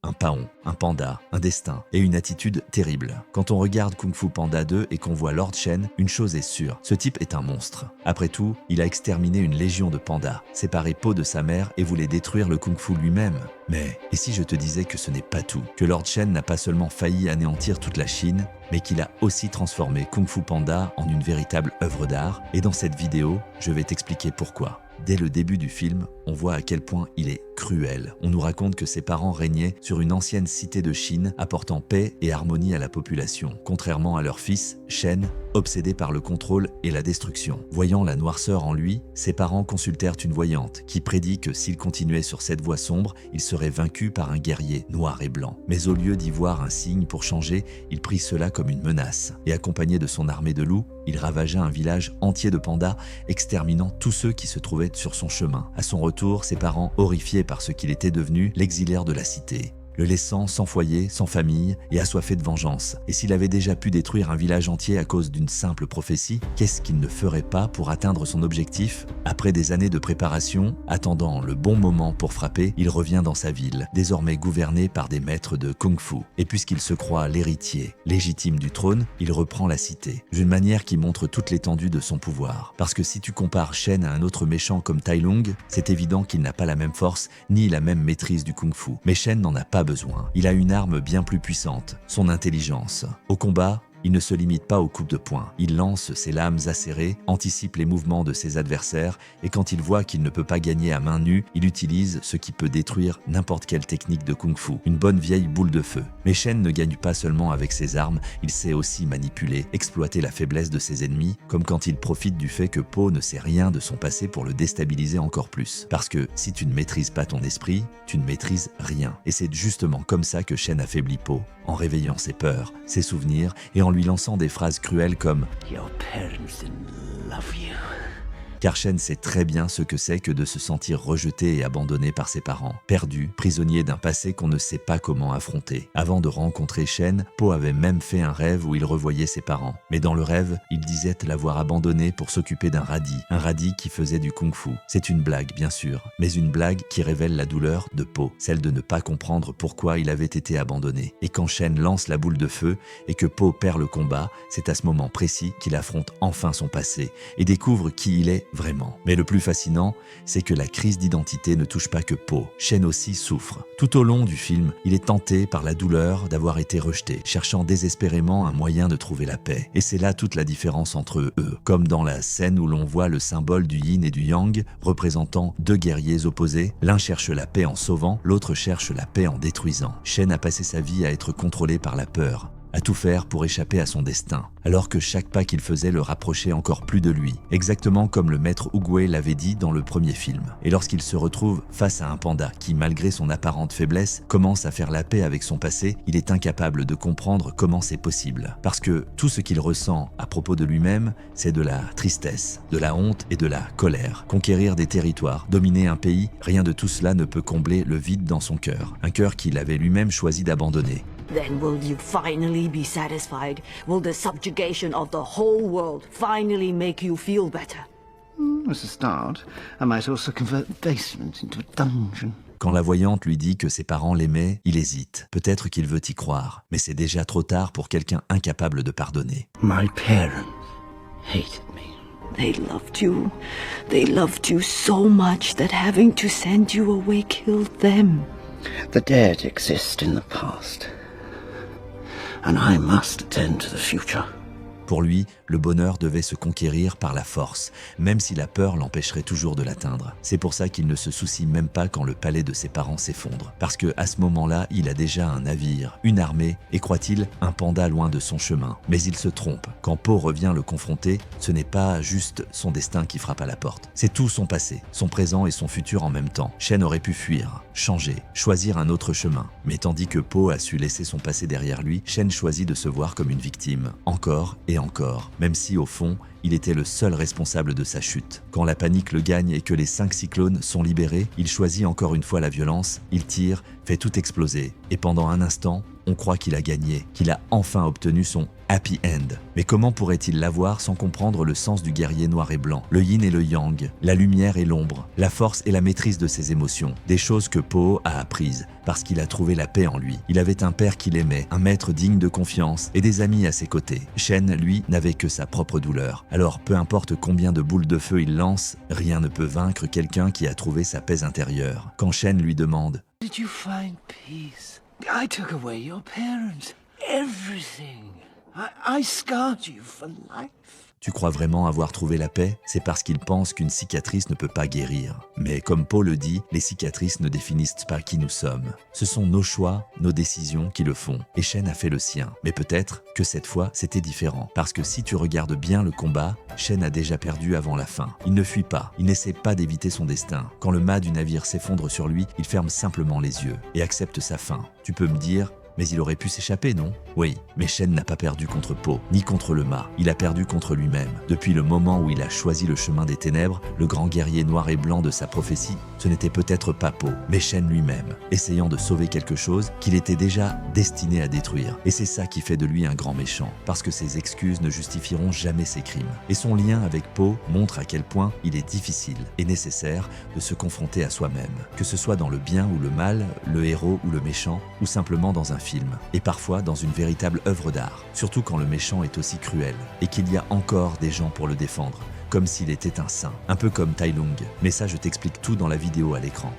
un paon, un panda, un destin et une attitude terrible. Quand on regarde Kung Fu Panda 2 et qu'on voit Lord Shen, une chose est sûre, ce type est un monstre. Après tout, il a exterminé une légion de pandas, séparé Po de sa mère et voulait détruire le Kung Fu lui-même. Mais, et si je te disais que ce n'est pas tout, que Lord Shen n'a pas seulement failli anéantir toute la Chine, mais qu'il a aussi transformé Kung Fu Panda en une véritable œuvre d'art, et dans cette vidéo, je vais t'expliquer pourquoi. Dès le début du film, on voit à quel point il est cruel. On nous raconte que ses parents régnaient sur une ancienne cité de Chine, apportant paix et harmonie à la population, contrairement à leur fils, Shen, obsédé par le contrôle et la destruction. Voyant la noirceur en lui, ses parents consultèrent une voyante qui prédit que s'il continuait sur cette voie sombre, il serait vaincu par un guerrier noir et blanc. Mais au lieu d'y voir un signe pour changer, il prit cela comme une menace. Et accompagné de son armée de loups, il ravagea un village entier de pandas, exterminant tous ceux qui se trouvaient sur son chemin. À son retour, ses parents, horrifiés par ce qu'il était devenu, l'exilèrent de la cité, le laissant sans foyer, sans famille et assoiffé de vengeance. Et s'il avait déjà pu détruire un village entier à cause d'une simple prophétie, qu'est-ce qu'il ne ferait pas pour atteindre son objectif? Après des années de préparation, attendant le bon moment pour frapper, il revient dans sa ville, désormais gouverné par des maîtres de Kung-Fu. Et puisqu'il se croit l'héritier légitime du trône, il reprend la cité, d'une manière qui montre toute l'étendue de son pouvoir. Parce que si tu compares Shen à un autre méchant comme Tai Lung, c'est évident qu'il n'a pas la même force ni la même maîtrise du Kung-Fu. Mais Shen n'en a pas besoin. Il a une arme bien plus puissante, son intelligence. Au combat, il ne se limite pas aux coups de poing. Il lance ses lames acérées, anticipe les mouvements de ses adversaires et quand il voit qu'il ne peut pas gagner à main nue, il utilise ce qui peut détruire n'importe quelle technique de kung-fu, une bonne vieille boule de feu. Mais Shen ne gagne pas seulement avec ses armes, il sait aussi manipuler, exploiter la faiblesse de ses ennemis, comme quand il profite du fait que Po ne sait rien de son passé pour le déstabiliser encore plus. Parce que si tu ne maîtrises pas ton esprit, tu ne maîtrises rien. Et c'est justement comme ça que Shen affaiblit Po, en réveillant ses peurs, ses souvenirs et en lui lançant des phrases cruelles comme « Your parents didn't love you ». Car Shen sait très bien ce que c'est que de se sentir rejeté et abandonné par ses parents, perdu, prisonnier d'un passé qu'on ne sait pas comment affronter. Avant de rencontrer Shen, Po avait même fait un rêve où il revoyait ses parents. Mais dans le rêve, il disait l'avoir abandonné pour s'occuper d'un radis qui faisait du kung-fu. C'est une blague, bien sûr, mais une blague qui révèle la douleur de Po, celle de ne pas comprendre pourquoi il avait été abandonné. Et quand Shen lance la boule de feu et que Po perd le combat, c'est à ce moment précis qu'il affronte enfin son passé et découvre qui il est vraiment. Mais le plus fascinant, c'est que la crise d'identité ne touche pas que Po. Shen aussi souffre. Tout au long du film, il est tenté par la douleur d'avoir été rejeté, cherchant désespérément un moyen de trouver la paix. Et c'est là toute la différence entre eux, comme dans la scène où l'on voit le symbole du yin et du yang, représentant deux guerriers opposés. L'un cherche la paix en sauvant, l'autre cherche la paix en détruisant. Shen a passé sa vie à être contrôlé par la peur, à tout faire pour échapper à son destin, alors que chaque pas qu'il faisait le rapprochait encore plus de lui, exactement comme le maître Oogway l'avait dit dans le premier film. Et lorsqu'il se retrouve face à un panda qui, malgré son apparente faiblesse, commence à faire la paix avec son passé, il est incapable de comprendre comment c'est possible. Parce que tout ce qu'il ressent à propos de lui-même, c'est de la tristesse, de la honte et de la colère. Conquérir des territoires, dominer un pays, rien de tout cela ne peut combler le vide dans son cœur. Un cœur qu'il avait lui-même choisi d'abandonner. Then will you finally be satisfied? Will the subjugation of the whole world finally make you feel better? As a start, I might also convert the basement into a dungeon. Quand la voyante lui dit que ses parents l'aimaient, il hésite. Peut-être qu'il veut y croire, mais c'est déjà trop tard pour quelqu'un incapable de pardonner. My parents hated me. They loved you. They loved you so much that having to send you away killed them. The dead exist in the past. And I must attend to the future. Pour lui, le bonheur devait se conquérir par la force, même si la peur l'empêcherait toujours de l'atteindre. C'est pour ça qu'il ne se soucie même pas quand le palais de ses parents s'effondre. Parce que à ce moment-là, il a déjà un navire, une armée, et croit-il, un panda loin de son chemin. Mais il se trompe. Quand Po revient le confronter, ce n'est pas juste son destin qui frappe à la porte. C'est tout son passé, son présent et son futur en même temps. Shen aurait pu fuir, changer, choisir un autre chemin. Mais tandis que Po a su laisser son passé derrière lui, Shen choisit de se voir comme une victime, encore et encore, même si au fond, il était le seul responsable de sa chute. Quand la panique le gagne et que les 5 cyclones sont libérés, il choisit encore une fois la violence, il tire, fait tout exploser. Et pendant un instant, on croit qu'il a gagné, qu'il a enfin obtenu son Happy End. Mais comment pourrait-il l'avoir sans comprendre le sens du guerrier noir et blanc, le yin et le yang, la lumière et l'ombre, la force et la maîtrise de ses émotions, des choses que Po a apprises parce qu'il a trouvé la paix en lui. Il avait un père qu'il aimait, un maître digne de confiance et des amis à ses côtés. Shen, lui, n'avait que sa propre douleur. Alors, peu importe combien de boules de feu il lance, rien ne peut vaincre quelqu'un qui a trouvé sa paix intérieure. Quand Shen lui demande « Did you find peace? I took away your parents, everything. I scarred you for life. » Tu crois vraiment avoir trouvé la paix? C'est parce qu'il pense qu'une cicatrice ne peut pas guérir. Mais comme Paul le dit, les cicatrices ne définissent pas qui nous sommes. Ce sont nos choix, nos décisions qui le font. Et Shen a fait le sien. Mais peut-être que cette fois, c'était différent. Parce que si tu regardes bien le combat, Shen a déjà perdu avant la fin. Il ne fuit pas, il n'essaie pas d'éviter son destin. Quand le mât du navire s'effondre sur lui, il ferme simplement les yeux et accepte sa fin. Tu peux me dire... Mais il aurait pu s'échapper, non? Oui, mais Shen n'a pas perdu contre Po, ni contre le mât. Il a perdu contre lui-même. Depuis le moment où il a choisi le chemin des ténèbres, le grand guerrier noir et blanc de sa prophétie, ce n'était peut-être pas Po, mais Shen lui-même, essayant de sauver quelque chose qu'il était déjà destiné à détruire. Et c'est ça qui fait de lui un grand méchant, parce que ses excuses ne justifieront jamais ses crimes. Et son lien avec Po montre à quel point il est difficile et nécessaire de se confronter à soi-même, que ce soit dans le bien ou le mal, le héros ou le méchant, ou simplement dans un film, et parfois dans une véritable œuvre d'art, surtout quand le méchant est aussi cruel, et qu'il y a encore des gens pour le défendre, comme s'il était un saint, un peu comme Tai Lung. Mais ça, je t'explique tout dans la vidéo à l'écran.